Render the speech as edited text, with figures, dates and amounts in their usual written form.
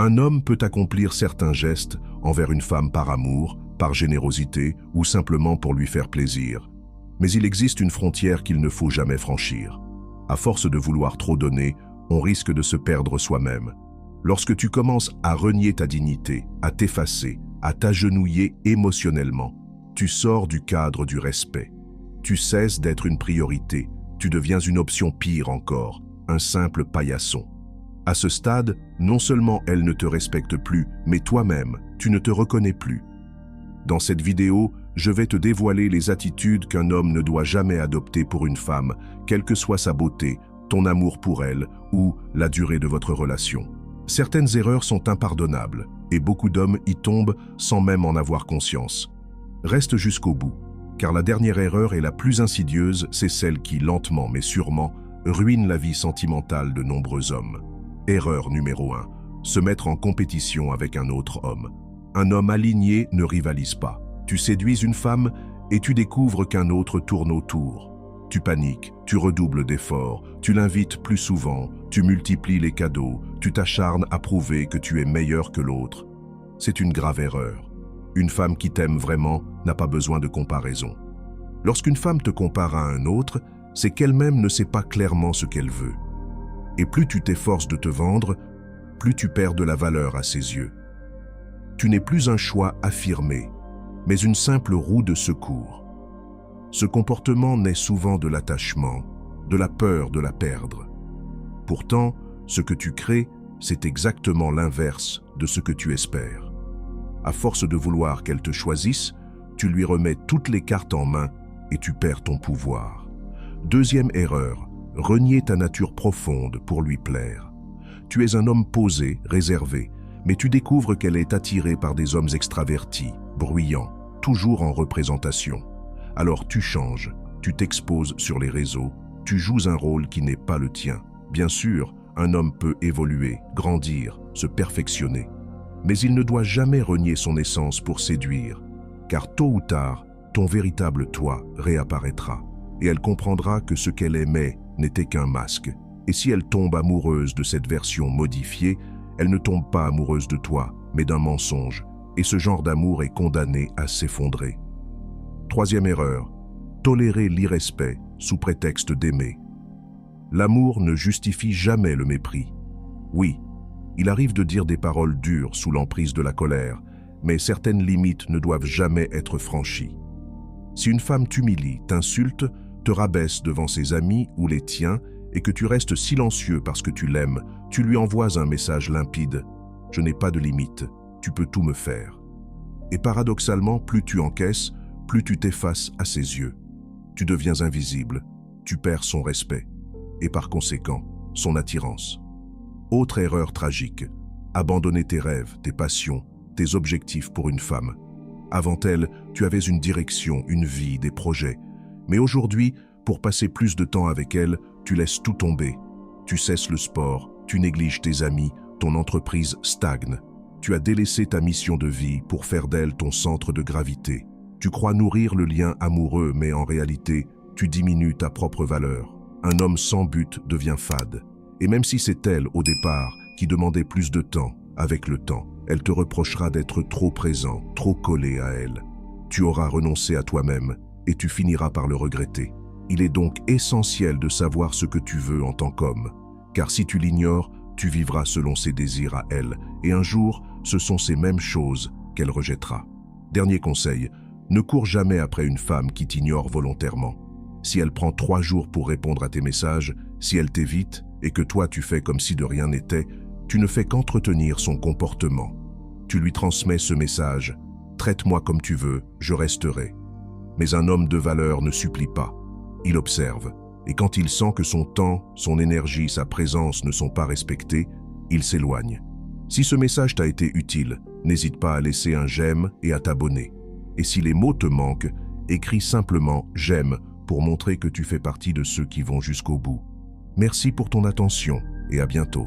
Un homme peut accomplir certains gestes envers une femme par amour, par générosité ou simplement pour lui faire plaisir. Mais il existe une frontière qu'il ne faut jamais franchir. À force de vouloir trop donner, on risque de se perdre soi-même. Lorsque tu commences à renier ta dignité, à t'effacer, à t'agenouiller émotionnellement, tu sors du cadre du respect. Tu cesses d'être une priorité, tu deviens une option pire encore, un simple paillasson. À ce stade, non seulement elle ne te respecte plus, mais toi-même, tu ne te reconnais plus. Dans cette vidéo, je vais te dévoiler les attitudes qu'un homme ne doit jamais adopter pour une femme, quelle que soit sa beauté, ton amour pour elle ou la durée de votre relation. Certaines erreurs sont impardonnables et beaucoup d'hommes y tombent sans même en avoir conscience. Reste jusqu'au bout, car la dernière erreur et la plus insidieuse, c'est celle qui, lentement mais sûrement, ruine la vie sentimentale de nombreux hommes. Erreur numéro 1, se mettre en compétition avec un autre homme. Un homme aligné ne rivalise pas. Tu séduis une femme et tu découvres qu'un autre tourne autour. Tu paniques, tu redoubles d'efforts, tu l'invites plus souvent, tu multiplies les cadeaux, tu t'acharnes à prouver que tu es meilleur que l'autre. C'est une grave erreur. Une femme qui t'aime vraiment n'a pas besoin de comparaison. Lorsqu'une femme te compare à un autre, c'est qu'elle-même ne sait pas clairement ce qu'elle veut. Et plus tu t'efforces de te vendre, plus tu perds de la valeur à ses yeux. Tu n'es plus un choix affirmé, mais une simple roue de secours. Ce comportement naît souvent de l'attachement, de la peur de la perdre. Pourtant, ce que tu crées, c'est exactement l'inverse de ce que tu espères. À force de vouloir qu'elle te choisisse, tu lui remets toutes les cartes en main et tu perds ton pouvoir. Deuxième erreur, renier ta nature profonde pour lui plaire. Tu es un homme posé, réservé, mais tu découvres qu'elle est attirée par des hommes extravertis, bruyants, toujours en représentation. Alors tu changes, tu t'exposes sur les réseaux, tu joues un rôle qui n'est pas le tien. Bien sûr, un homme peut évoluer, grandir, se perfectionner. Mais il ne doit jamais renier son essence pour séduire, car tôt ou tard, ton véritable toi réapparaîtra, et elle comprendra que ce qu'elle aimait n'était qu'un masque. Et si elle tombe amoureuse de cette version modifiée, elle ne tombe pas amoureuse de toi, mais d'un mensonge, et ce genre d'amour est condamné à s'effondrer. Troisième erreur, tolérer l'irrespect sous prétexte d'aimer. L'amour ne justifie jamais le mépris. Oui, il arrive de dire des paroles dures sous l'emprise de la colère, mais certaines limites ne doivent jamais être franchies. Si une femme t'humilie, t'insulte, te rabaisse devant ses amis ou les tiens, et que tu restes silencieux parce que tu l'aimes, tu lui envoies un message limpide. Je n'ai pas de limite, tu peux tout me faire. Et paradoxalement, plus tu encaisses, plus tu t'effaces à ses yeux. Tu deviens invisible, tu perds son respect, et par conséquent, son attirance. Autre erreur tragique, abandonner tes rêves, tes passions, tes objectifs pour une femme. Avant elle, tu avais une direction, une vie, des projets. Mais aujourd'hui, pour passer plus de temps avec elle, tu laisses tout tomber. Tu cesses le sport, tu négliges tes amis, ton entreprise stagne. Tu as délaissé ta mission de vie pour faire d'elle ton centre de gravité. Tu crois nourrir le lien amoureux, mais en réalité, tu diminues ta propre valeur. Un homme sans but devient fade. Et même si c'est elle, au départ, qui demandait plus de temps, avec le temps, elle te reprochera d'être trop présent, trop collé à elle. Tu auras renoncé à toi-même et tu finiras par le regretter. Il est donc essentiel de savoir ce que tu veux en tant qu'homme, car si tu l'ignores, tu vivras selon ses désirs à elle, et un jour, ce sont ces mêmes choses qu'elle rejettera. Dernier conseil, ne cours jamais après une femme qui t'ignore volontairement. Si elle prend 3 jours pour répondre à tes messages, si elle t'évite et que toi tu fais comme si de rien n'était, tu ne fais qu'entretenir son comportement. Tu lui transmets ce message « Traite-moi comme tu veux, je resterai ». Mais un homme de valeur ne supplie pas. Il observe, et quand il sent que son temps, son énergie, sa présence ne sont pas respectés, il s'éloigne. Si ce message t'a été utile, n'hésite pas à laisser un j'aime et à t'abonner. Et si les mots te manquent, écris simplement « j'aime » pour montrer que tu fais partie de ceux qui vont jusqu'au bout. Merci pour ton attention et à bientôt.